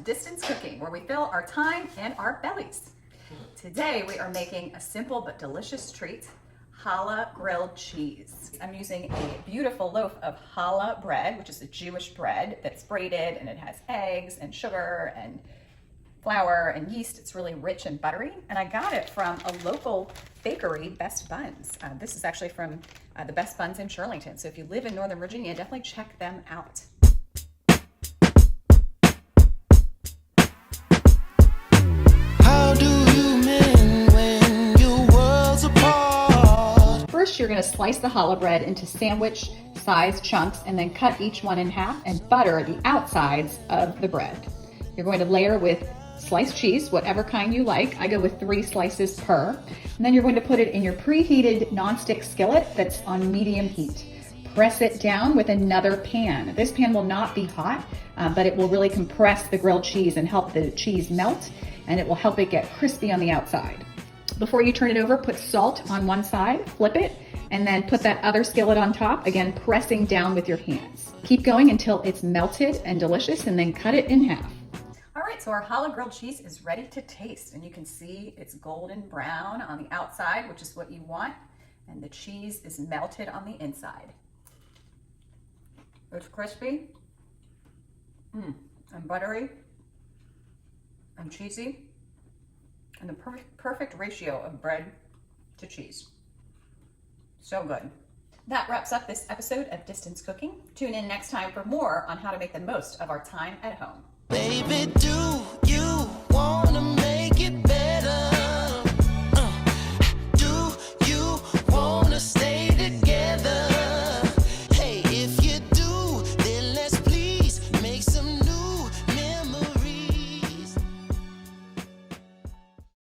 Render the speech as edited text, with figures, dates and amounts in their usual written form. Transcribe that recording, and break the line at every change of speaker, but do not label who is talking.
Distance Cooking, where we fill our time and our bellies. Today we are making a simple but delicious treat, challah grilled cheese. I'm using a beautiful loaf of challah bread, which is a Jewish bread that's braided, and it has eggs and sugar and flour and yeast. It's really rich and buttery, and I got it from a local bakery, Best Buns. This is actually from the Best Buns in Shirlington, so if you live in Northern Virginia, definitely check them out. First, you're going to slice the challah bread into sandwich-sized chunks and then cut each one in half and butter the outsides of the bread. You're going to layer with sliced cheese, whatever kind you like. I go with 3 slices per. And then you're going to put it in your preheated nonstick skillet that's on medium heat. Press it down with another pan. This pan will not be hot, but it will really compress the grilled cheese and help the cheese melt, and it will help it get crispy on the outside. Before you turn it over, put salt on one side, flip it, and then put that other skillet on top, again pressing down with your hands. Keep going until it's melted and delicious, and then cut it in half. All right, so our challah grilled cheese is ready to taste, and you can see it's golden brown on the outside, which is what you want, and the cheese is melted on the inside. It's crispy and buttery and cheesy, and the perfect ratio of bread to cheese. So good. That wraps up this episode of Distance Cooking. Tune in next time for more on how to make the most of our time at home.
Baby, do